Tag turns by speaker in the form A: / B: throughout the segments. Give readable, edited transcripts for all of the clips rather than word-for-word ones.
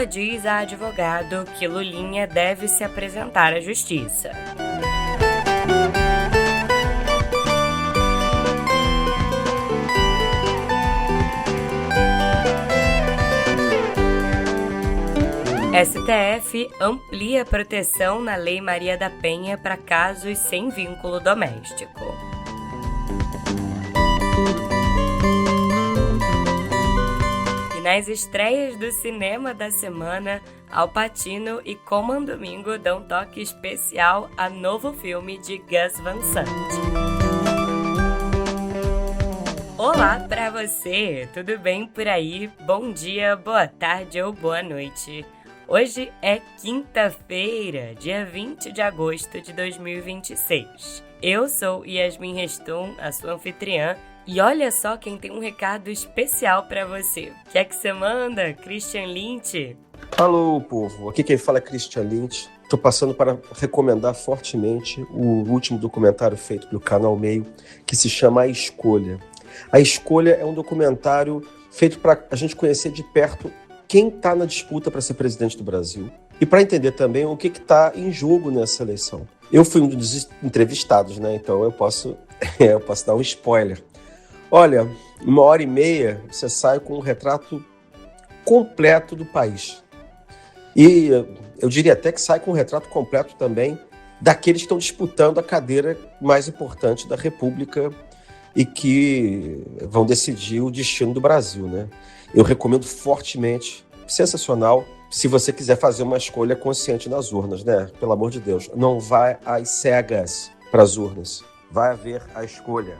A: Lula diz a advogado que Lulinha deve se apresentar à justiça. STF amplia proteção na Lei Maria da Penha para casos sem vínculo doméstico. E nas estreias do cinema da semana, Al Pacino e Colman Domingo dão toque especial a novo filme de Gus Van Sant. Olá para você, tudo bem por aí? Bom dia, boa tarde ou boa noite. Hoje é quinta-feira, dia 20 de agosto de 2026. Eu sou Yasmin Reston, a sua anfitriã, e olha só quem tem um recado especial para você. O que é que você manda, Christian Lynch?
B: Alô, povo. Aqui quem fala é Christian Lynch. Estou passando para recomendar fortemente o último documentário feito pelo Canal Meio, que se chama A Escolha. A Escolha é um documentário feito para a gente conhecer de perto quem está na disputa para ser presidente do Brasil e para entender também o que está em jogo nessa eleição. Eu fui um dos entrevistados, né? Então eu posso dar um spoiler. Olha, em 1h30 você sai com um retrato completo do país. E eu diria até que sai com um retrato completo também daqueles que estão disputando a cadeira mais importante da República e que vão decidir o destino do Brasil, né? Eu recomendo fortemente, sensacional, se você quiser fazer uma escolha consciente nas urnas, né? Pelo amor de Deus, não vai às cegas para as urnas, vai haver a escolha.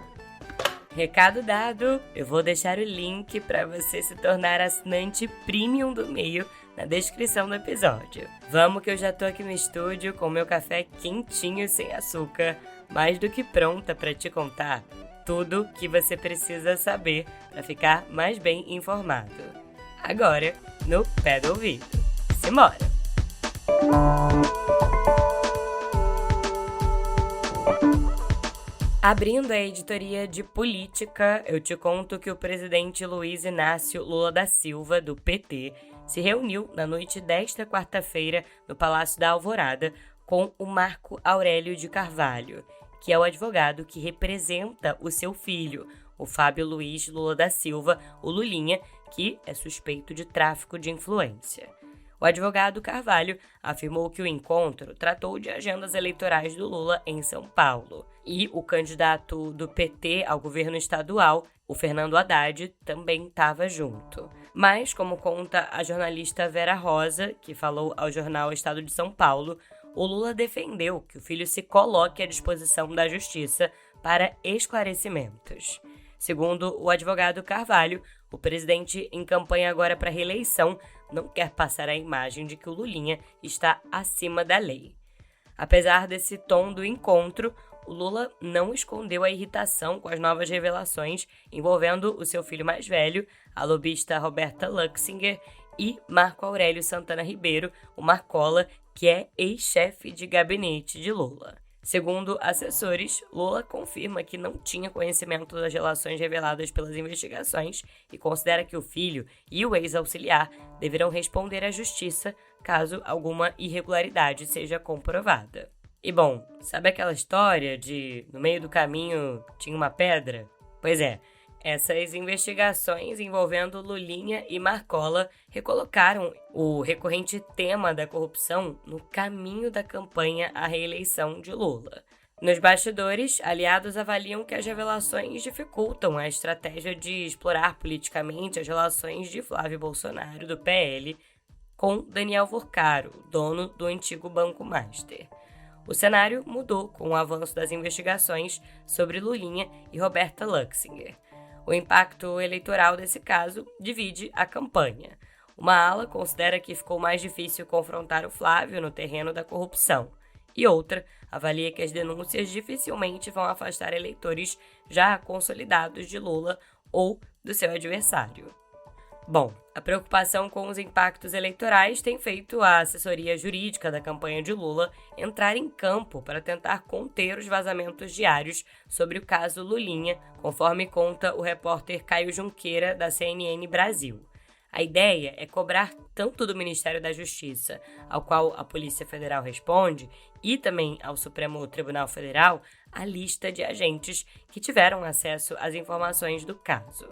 A: Recado dado, eu vou deixar o link para você se tornar assinante premium do Meio na descrição do episódio. Vamos que eu já tô aqui no estúdio com meu café quentinho sem açúcar, mais do que pronta para te contar tudo que você precisa saber para ficar mais bem informado. Agora, no pé do ouvido. Simbora! Abrindo a editoria de política, eu te conto que o presidente Luiz Inácio Lula da Silva, do PT, se reuniu na noite desta quarta-feira no Palácio da Alvorada com o Marco Aurélio de Carvalho, que é o advogado que representa o seu filho, o Fábio Luiz Lula da Silva, o Lulinha, que é suspeito de tráfico de influência. O advogado Carvalho afirmou que o encontro tratou de agendas eleitorais do Lula em São Paulo. E o candidato do PT ao governo estadual, o Fernando Haddad, também estava junto. Mas, como conta a jornalista Vera Rosa, que falou ao jornal Estado de São Paulo, o Lula defendeu que o filho se coloque à disposição da justiça para esclarecimentos. Segundo o advogado Carvalho, o presidente em campanha agora para reeleição não quer passar a imagem de que o Lulinha está acima da lei. Apesar desse tom do encontro, o Lula não escondeu a irritação com as novas revelações envolvendo o seu filho mais velho, a lobista Roberta Luxinger, e Marco Aurélio Santana Ribeiro, o Marcola, que é ex-chefe de gabinete de Lula. Segundo assessores, Lula confirma que não tinha conhecimento das relações reveladas pelas investigações e considera que o filho e o ex-auxiliar deverão responder à justiça caso alguma irregularidade seja comprovada. E bom, sabe aquela história de no meio do caminho tinha uma pedra? Pois é, essas investigações envolvendo Lulinha e Marcola recolocaram o recorrente tema da corrupção no caminho da campanha à reeleição de Lula. Nos bastidores, aliados avaliam que as revelações dificultam a estratégia de explorar politicamente as relações de Flávio Bolsonaro, do PL, com Daniel Vorcaro, dono do antigo Banco Master. O cenário mudou com o avanço das investigações sobre Lulinha e Roberta Luxinger. O impacto eleitoral desse caso divide a campanha. Uma ala considera que ficou mais difícil confrontar o Flávio no terreno da corrupção, e outra avalia que as denúncias dificilmente vão afastar eleitores já consolidados de Lula ou do seu adversário. Bom, a preocupação com os impactos eleitorais tem feito a assessoria jurídica da campanha de Lula entrar em campo para tentar conter os vazamentos diários sobre o caso Lulinha, conforme conta o repórter Caio Junqueira, da CNN Brasil. A ideia é cobrar tanto do Ministério da Justiça, ao qual a Polícia Federal responde, e também ao Supremo Tribunal Federal, a lista de agentes que tiveram acesso às informações do caso.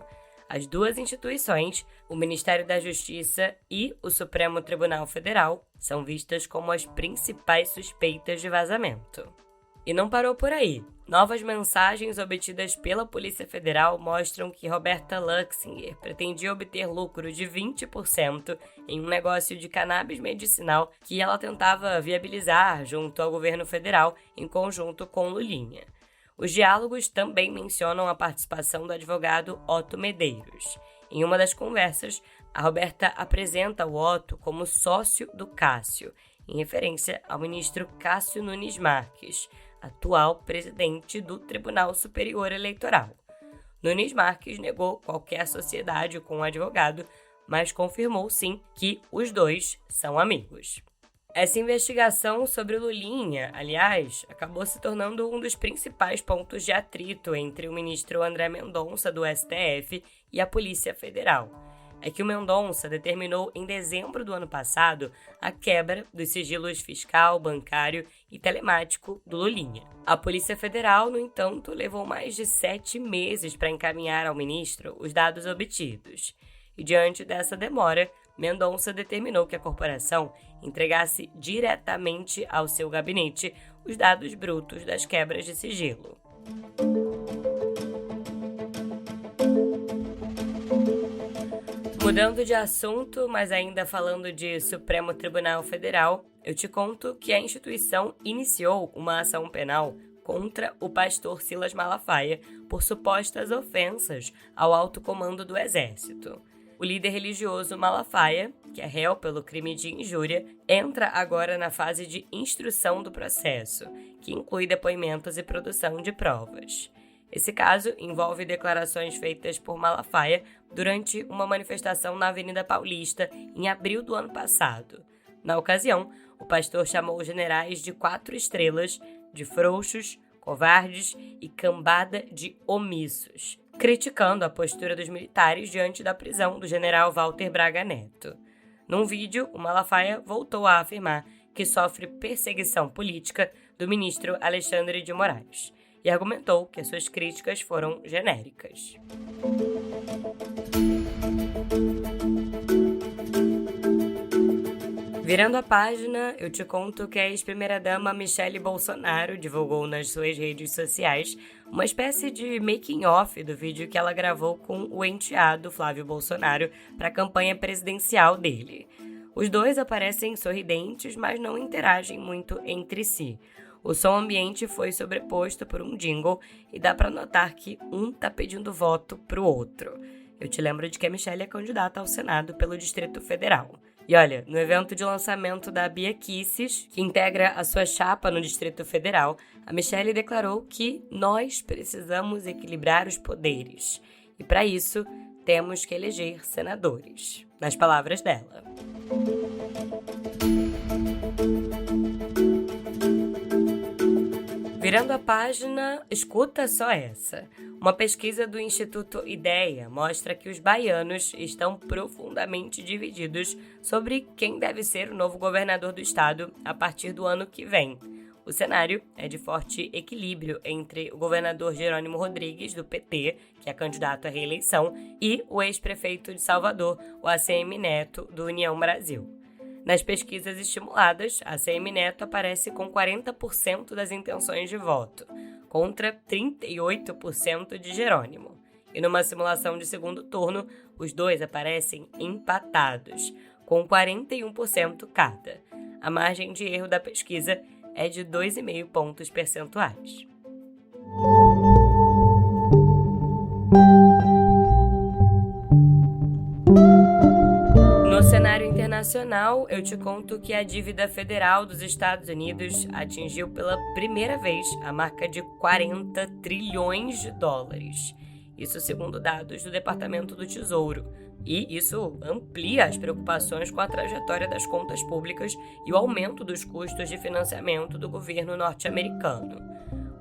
A: As duas instituições, o Ministério da Justiça e o Supremo Tribunal Federal, são vistas como as principais suspeitas de vazamento. E não parou por aí. Novas mensagens obtidas pela Polícia Federal mostram que Roberta Luxinger pretendia obter lucro de 20% em um negócio de cannabis medicinal que ela tentava viabilizar junto ao governo federal em conjunto com Lulinha. Os diálogos também mencionam a participação do advogado Otto Medeiros. Em uma das conversas, a Roberta apresenta o Otto como sócio do Cássio, em referência ao ministro Cássio Nunes Marques, atual presidente do Tribunal Superior Eleitoral. Nunes Marques negou qualquer sociedade com o advogado, mas confirmou sim que os dois são amigos. Essa investigação sobre Lulinha, aliás, acabou se tornando um dos principais pontos de atrito entre o ministro André Mendonça, do STF, e a Polícia Federal. É que o Mendonça determinou em dezembro do ano passado a quebra dos sigilos fiscal, bancário e telemático do Lulinha. A Polícia Federal, no entanto, levou mais de 7 meses para encaminhar ao ministro os dados obtidos. E diante dessa demora, Mendonça determinou que a corporação entregasse diretamente ao seu gabinete os dados brutos das quebras de sigilo. Mudando de assunto, mas ainda falando de Supremo Tribunal Federal, eu te conto que a instituição iniciou uma ação penal contra o pastor Silas Malafaia por supostas ofensas ao alto comando do Exército. O líder religioso Malafaia, que é réu pelo crime de injúria, entra agora na fase de instrução do processo, que inclui depoimentos e produção de provas. Esse caso envolve declarações feitas por Malafaia durante uma manifestação na Avenida Paulista em abril do ano passado. Na ocasião, o pastor chamou os generais de 4 estrelas, de frouxos, covardes e cambada de omissos, criticando a postura dos militares diante da prisão do general Walter Braga Neto. Num vídeo, o Malafaia voltou a afirmar que sofre perseguição política do ministro Alexandre de Moraes e argumentou que as suas críticas foram genéricas. Virando a página, eu te conto que a ex-primeira-dama Michele Bolsonaro divulgou nas suas redes sociais uma espécie de making-off do vídeo que ela gravou com o enteado Flávio Bolsonaro para a campanha presidencial dele. Os dois aparecem sorridentes, mas não interagem muito entre si. O som ambiente foi sobreposto por um jingle e dá para notar que um tá pedindo voto pro outro. Eu te lembro de que a Michele é candidata ao Senado pelo Distrito Federal. E olha, no evento de lançamento da Bia Kicis, que integra a sua chapa no Distrito Federal, a Michele declarou que nós precisamos equilibrar os poderes. E para isso, temos que eleger senadores. Nas palavras dela. Virando a página, escuta só essa. Uma pesquisa do Instituto Ideia mostra que os baianos estão profundamente divididos sobre quem deve ser o novo governador do estado a partir do ano que vem. O cenário é de forte equilíbrio entre o governador Jerônimo Rodrigues, do PT, que é candidato à reeleição, e o ex-prefeito de Salvador, o ACM Neto, do União Brasil. Nas pesquisas estimuladas, a ACM Neto aparece com 40% das intenções de voto, contra 38% de Jerônimo. E numa simulação de segundo turno, os dois aparecem empatados, com 41% cada. A margem de erro da pesquisa é de 2,5 pontos percentuais. No cenário internacional, eu te conto que a dívida federal dos Estados Unidos atingiu pela primeira vez a marca de 40 trilhões de dólares. Isso segundo dados do Departamento do Tesouro. E isso amplia as preocupações com a trajetória das contas públicas e o aumento dos custos de financiamento do governo norte-americano.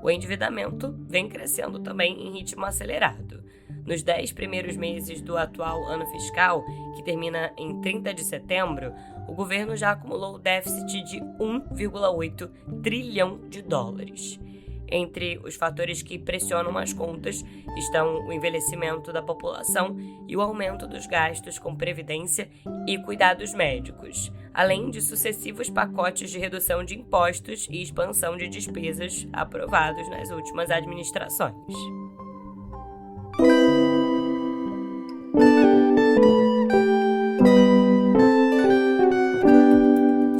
A: O endividamento vem crescendo também em ritmo acelerado. Nos 10 primeiros meses do atual ano fiscal, que termina em 30 de setembro, o governo já acumulou déficit de 1,8 trilhão de dólares. Entre os fatores que pressionam as contas estão o envelhecimento da população e o aumento dos gastos com previdência e cuidados médicos, além de sucessivos pacotes de redução de impostos e expansão de despesas aprovados nas últimas administrações.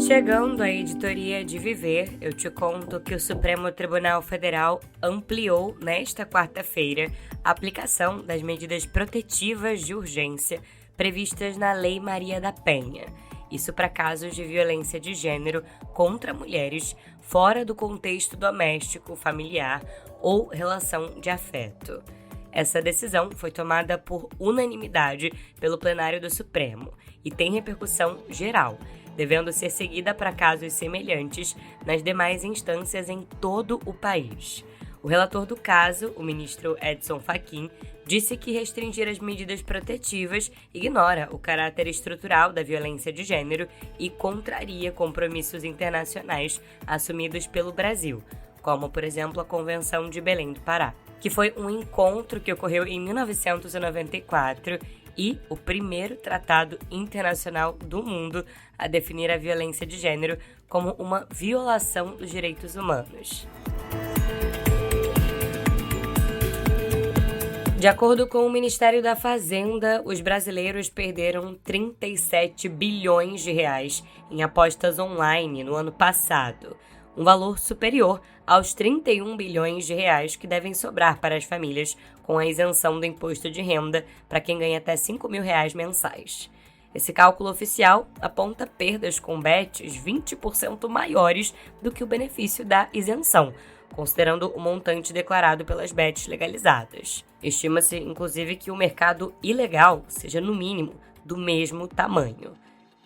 A: Chegando à editoria de Viver, eu te conto que o Supremo Tribunal Federal ampliou nesta quarta-feira a aplicação das medidas protetivas de urgência previstas na Lei Maria da Penha. Isso para casos de violência de gênero contra mulheres fora do contexto doméstico, familiar ou relação de afeto. Essa decisão foi tomada por unanimidade pelo plenário do Supremo e tem repercussão geral, devendo ser seguida para casos semelhantes nas demais instâncias em todo o país. O relator do caso, o ministro Edson Fachin, disse que restringir as medidas protetivas ignora o caráter estrutural da violência de gênero e contraria compromissos internacionais assumidos pelo Brasil, como, por exemplo, a Convenção de Belém do Pará, que foi um encontro que ocorreu em 1994 e o primeiro tratado internacional do mundo a definir a violência de gênero como uma violação dos direitos humanos. De acordo com o Ministério da Fazenda, os brasileiros perderam 37 bilhões de reais em apostas online no ano passado, um valor superior aos 31 bilhões de reais que devem sobrar para as famílias com a isenção do imposto de renda para quem ganha até R$5.000 mensais. Esse cálculo oficial aponta perdas com bets 20% maiores do que o benefício da isenção, considerando o montante declarado pelas bets legalizadas. Estima-se, inclusive, que o mercado ilegal seja, no mínimo, do mesmo tamanho.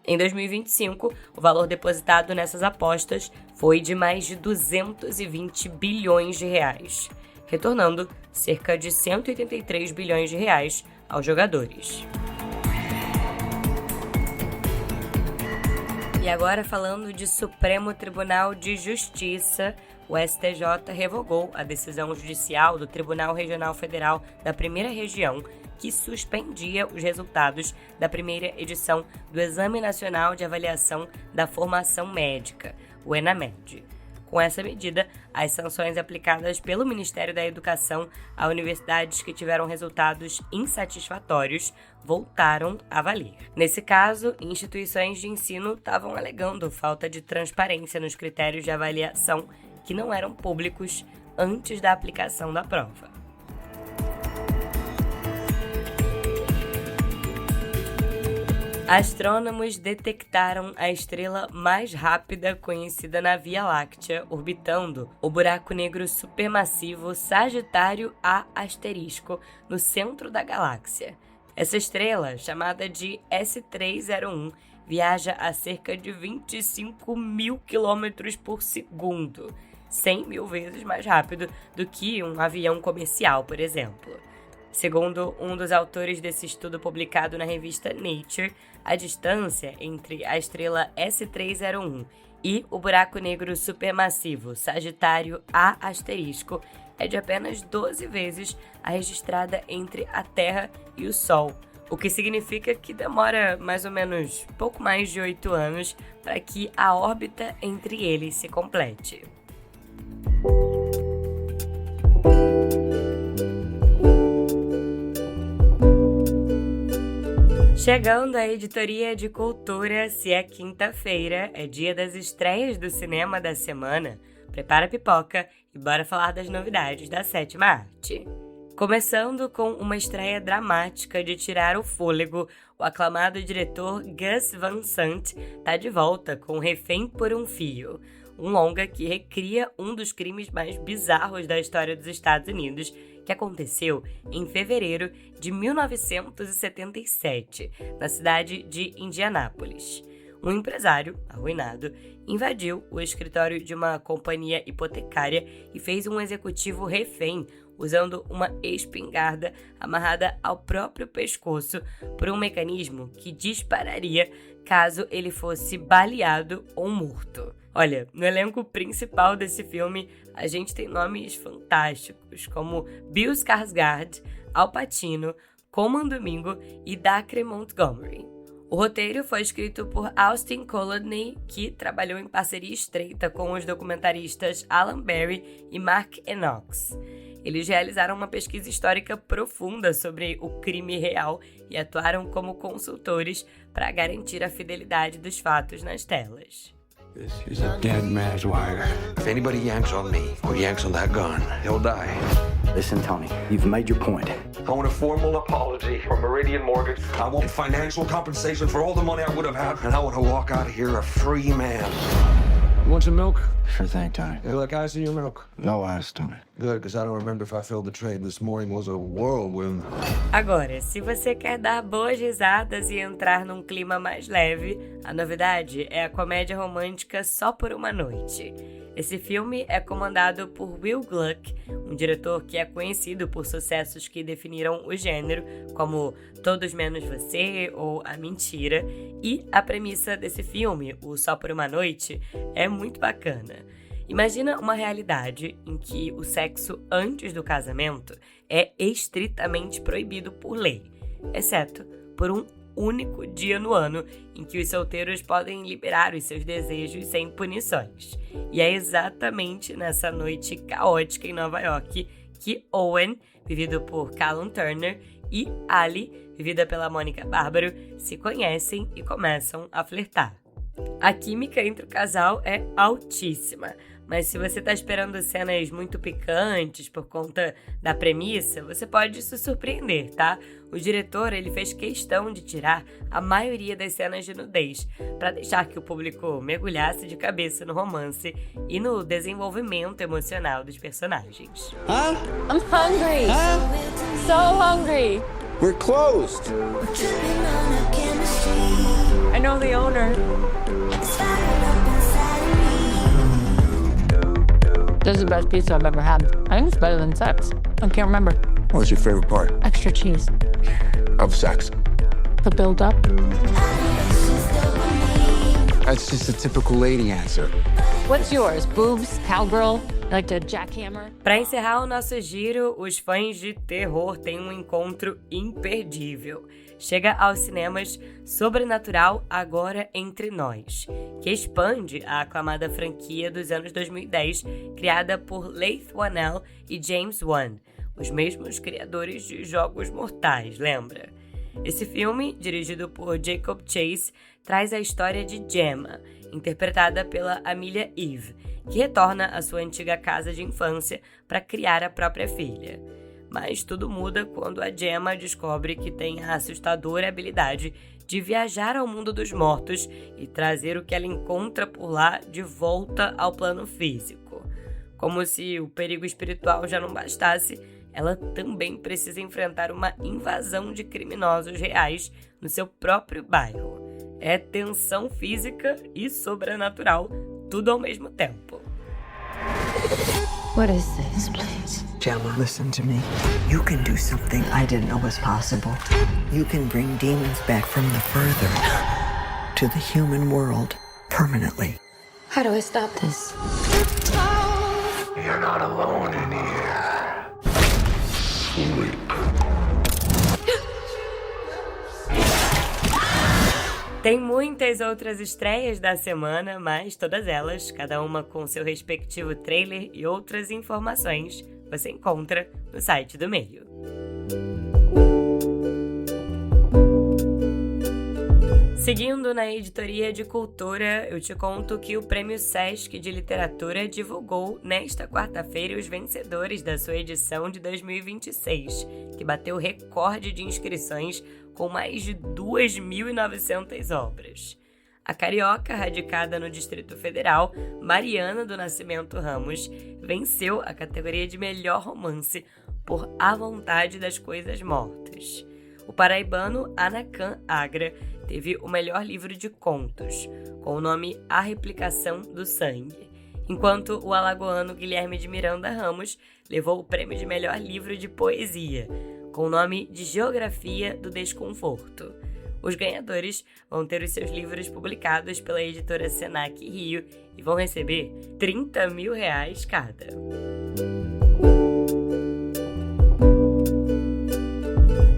A: Em 2025, o valor depositado nessas apostas foi de mais de 220 bilhões de reais, retornando cerca de 183 bilhões de reais aos jogadores. E agora, falando de Supremo Tribunal de Justiça, o STJ revogou a decisão judicial do Tribunal Regional Federal da Primeira Região, que suspendia os resultados da primeira edição do Exame Nacional de Avaliação da Formação Médica, o ENAMED. Com essa medida, as sanções aplicadas pelo Ministério da Educação a universidades que tiveram resultados insatisfatórios voltaram a valer. Nesse caso, instituições de ensino estavam alegando falta de transparência nos critérios de avaliação que não eram públicos antes da aplicação da prova. Astrônomos detectaram a estrela mais rápida conhecida na Via Láctea, orbitando o buraco negro supermassivo Sagitário A*, no centro da galáxia. Essa estrela, chamada de S301, viaja a cerca de 25.000 km por segundo, 100 mil vezes mais rápido do que um avião comercial, por exemplo. Segundo um dos autores desse estudo publicado na revista Nature, a distância entre a estrela S301 e o buraco negro supermassivo Sagitário A* é de apenas 12 vezes a registrada entre a Terra e o Sol, o que significa que demora mais ou menos pouco mais de 8 anos para que a órbita entre eles se complete. Chegando à editoria de cultura, se é quinta-feira, é dia das estreias do cinema da semana, prepara a pipoca e bora falar das novidades da sétima arte. Começando com uma estreia dramática de tirar o fôlego, o aclamado diretor Gus Van Sant está de volta com Refém por um Fio, um longa que recria um dos crimes mais bizarros da história dos Estados Unidos, que aconteceu em fevereiro de 1977, na cidade de Indianápolis. Um empresário, arruinado, invadiu o escritório de uma companhia hipotecária e fez um executivo refém, usando uma espingarda amarrada ao próprio pescoço por um mecanismo que dispararia caso ele fosse baleado ou morto. Olha, no elenco principal desse filme, a gente tem nomes fantásticos, como Bill Skarsgård, Al Pacino, Colman Domingo e Dacre Montgomery. O roteiro foi escrito por Austin Colodny, que trabalhou em parceria estreita com os documentaristas Alan Berry e Mark Enochs. Eles realizaram uma pesquisa histórica profunda sobre o crime real e atuaram como consultores para garantir a fidelidade dos fatos nas telas.
C: This is a dead man's wire. If anybody yanks on me or yanks on that gun, he'll die.
D: Listen, Tony, you've made your point.
C: I want a formal apology from Meridian Mortgage. I want financial compensation for all the money I would have had. And I want to walk out of here a free man. You want some milk?
D: Sure thing, Tony.
C: You like ice in your milk?
D: No ice, Tony.
C: Good, because I don't remember if I filled the train this morning was a whirlwind.
A: Agora, se você quer dar boas risadas e entrar num clima mais leve, a novidade é a comédia romântica Só por uma Noite. Esse filme é comandado por Will Gluck, um diretor que é conhecido por sucessos que definiram o gênero, como Todos Menos Você ou A Mentira, e a premissa desse filme, o Só por uma Noite, é muito bacana. Imagina uma realidade em que o sexo antes do casamento é estritamente proibido por lei, exceto por um único dia no ano em que os solteiros podem liberar os seus desejos sem punições. E é exatamente nessa noite caótica em Nova York que Owen, vivido por Callum Turner, e Ali, vivida pela Mônica Bárbaro, se conhecem e começam a flertar. A química entre o casal é altíssima, mas se você está esperando cenas muito picantes por conta da premissa, você pode se surpreender, tá? O diretor ele fez questão de tirar a maioria das cenas de nudez, para deixar que o público mergulhasse de cabeça no romance e no desenvolvimento emocional dos personagens.
E: Huh? I'm hungry. Huh? So hungry.
F: We're closed.
E: I know the owner. This is the best pizza I've ever had. I think it's better than sex. I can't remember.
F: What's your favorite part?
E: Extra cheese.
F: Of sex?
E: The build up.
F: That's just a typical lady answer.
E: What's yours? Boobs? Cowgirl? Like to jackhammer?
A: Para encerrar o nosso giro, os fãs de terror têm um encontro imperdível. Chega aos cinemas Sobrenatural Agora Entre Nós, que expande a aclamada franquia dos anos 2010, criada por Leigh Whannell e James Wan, os mesmos criadores de Jogos Mortais, lembra? Esse filme, dirigido por Jacob Chase, traz a história de Gemma, interpretada pela Amelia Eve, que retorna à sua antiga casa de infância para criar a própria filha. Mas tudo muda quando a Gemma descobre que tem a assustadora habilidade de viajar ao mundo dos mortos e trazer o que ela encontra por lá de volta ao plano físico. Como se o perigo espiritual já não bastasse, ela também precisa enfrentar uma invasão de criminosos reais no seu próprio bairro. É tensão física e sobrenatural, tudo ao mesmo tempo.
G: What is this, please?
H: Gemma, listen to me. You can do something I didn't know was possible. You can bring demons back from the further to the human world permanently.
G: How do I stop this?
C: You're not alone in here. Sleep.
A: Tem muitas outras estreias da semana, mas todas elas, cada uma com seu respectivo trailer e outras informações, você encontra no site do Meio. Seguindo na editoria de cultura, eu te conto que o Prêmio Sesc de Literatura divulgou nesta quarta-feira os vencedores da sua edição de 2026, que bateu recorde de inscrições com mais de 2.900 obras. A carioca, radicada no Distrito Federal, Mariana do Nascimento Ramos, venceu a categoria de melhor romance por A Vontade das Coisas Mortas. O paraibano Anacan Agra teve o melhor livro de contos, com o nome A Replicação do Sangue, enquanto o alagoano Guilherme de Miranda Ramos levou o prêmio de melhor livro de poesia, com o nome de Geografia do Desconforto. Os ganhadores vão ter os seus livros publicados pela editora Senac Rio e vão receber R$30 mil cada.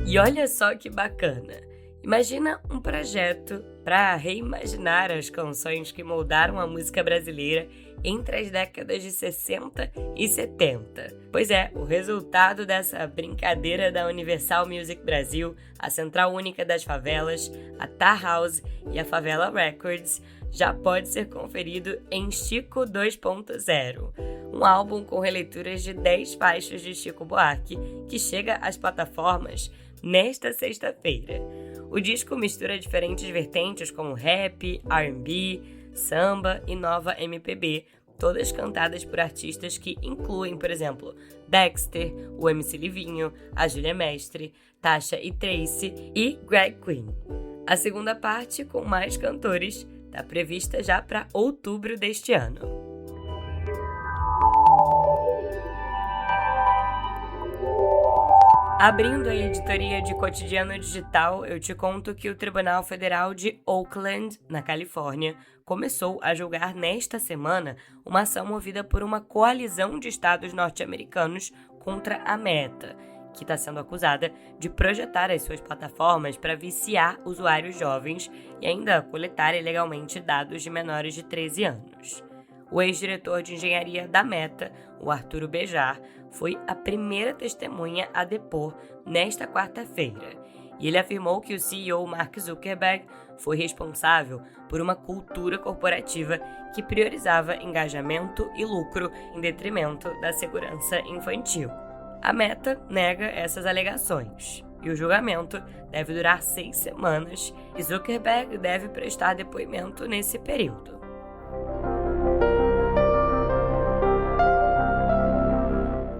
A: E olha só que bacana! Imagina um projeto para reimaginar as canções que moldaram a música brasileira entre as décadas de 60 e 70. Pois é, o resultado dessa brincadeira da Universal Music Brasil, a Central Única das Favelas, a Tar House e a Favela Records já pode ser conferido em Chico 2.0, um álbum com releituras de 10 faixas de Chico Buarque que chega às plataformas nesta sexta-feira. O disco mistura diferentes vertentes como rap, R&B, samba e nova MPB, todas cantadas por artistas que incluem, por exemplo, Dexter, o MC Livinho, a Júlia Mestre, Tasha e Tracy e Greg Queen. A segunda parte, com mais cantores, está prevista já para outubro deste ano. Abrindo a editoria de Cotidiano Digital, eu te conto que o Tribunal Federal de Oakland, na Califórnia, começou a julgar nesta semana uma ação movida por uma coalizão de estados norte-americanos contra a Meta, que está sendo acusada de projetar as suas plataformas para viciar usuários jovens e ainda coletar ilegalmente dados de menores de 13 anos. O ex-diretor de engenharia da Meta, o Arturo Bejar, foi a primeira testemunha a depor nesta quarta-feira. E ele afirmou que o CEO Mark Zuckerberg foi responsável por uma cultura corporativa que priorizava engajamento e lucro em detrimento da segurança infantil. A Meta nega essas alegações. E o julgamento deve durar 6 semanas e Zuckerberg deve prestar depoimento nesse período.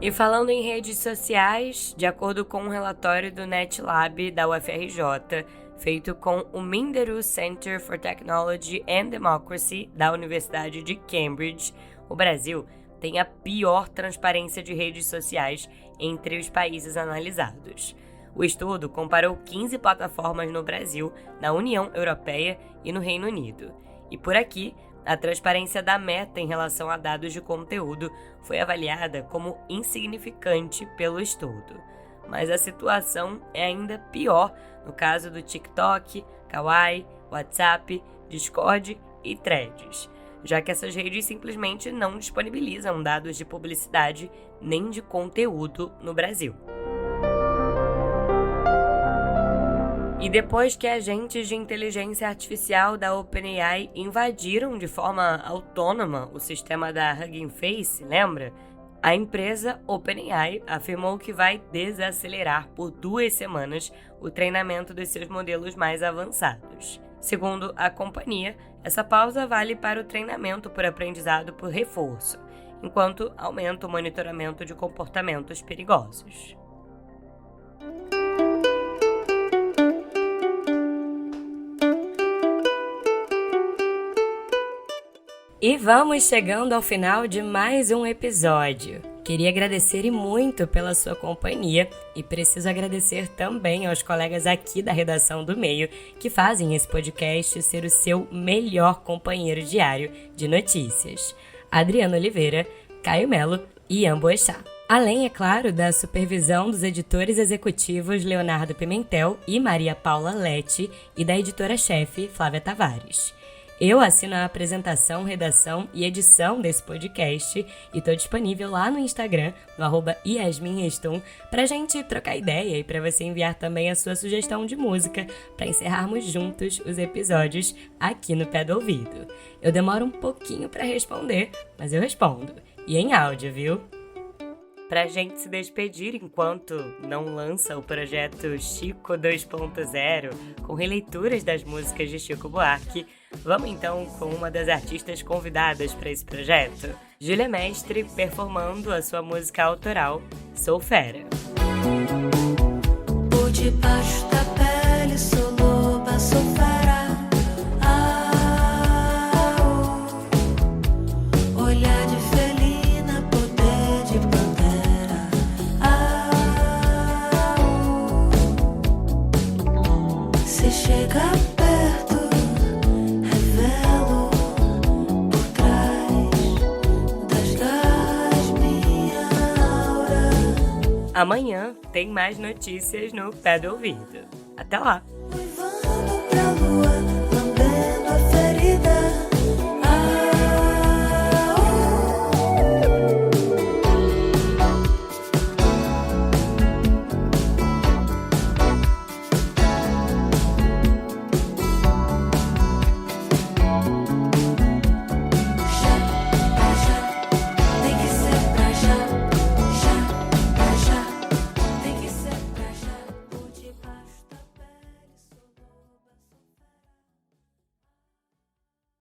A: E falando em redes sociais, de acordo com um relatório do NetLab da UFRJ, feito com o Minderu Center for Technology and Democracy da Universidade de Cambridge, o Brasil tem a pior transparência de redes sociais entre os países analisados. O estudo comparou 15 plataformas no Brasil, na União Europeia e no Reino Unido. E por aqui, a transparência da Meta em relação a dados de conteúdo foi avaliada como insignificante pelo estudo. Mas a situação é ainda pior no caso do TikTok, Kawaii, WhatsApp, Discord e Threads, já que essas redes simplesmente não disponibilizam dados de publicidade nem de conteúdo no Brasil. E depois que agentes de inteligência artificial da OpenAI invadiram de forma autônoma o sistema da Hugging Face, lembra? A empresa OpenAI afirmou que vai desacelerar por 2 semanas o treinamento dos seus modelos mais avançados. Segundo a companhia, essa pausa vale para o treinamento por aprendizado por reforço, enquanto aumenta o monitoramento de comportamentos perigosos. E vamos chegando ao final de mais um episódio. Queria agradecer e muito pela sua companhia e preciso agradecer também aos colegas aqui da redação do Meio que fazem esse podcast ser o seu melhor companheiro diário de notícias. Adriana Oliveira, Caio Melo e Ian Boechat. Além, é claro, da supervisão dos editores executivos Leonardo Pimentel e Maria Paula Lete e da editora-chefe Flávia Tavares. Eu assino a apresentação, redação e edição desse podcast e estou disponível lá no Instagram, no @yasminrestum, pra gente trocar ideia e para você enviar também a sua sugestão de música para encerrarmos juntos os episódios aqui no Pé do Ouvido. Eu demoro um pouquinho para responder, mas eu respondo. E em áudio, viu? Pra gente se despedir enquanto não lança o projeto Chico 2.0, com releituras das músicas de Chico Buarque, vamos então com uma das artistas convidadas para esse projeto, Júlia Mestre, performando a sua música autoral, Sou Fera.
I: Por debaixo da pele sou loba, sou fera. Olhar chega perto, revelo por trás das garras minha aura.
A: Amanhã tem mais notícias no Pé do Ouvido. Até lá!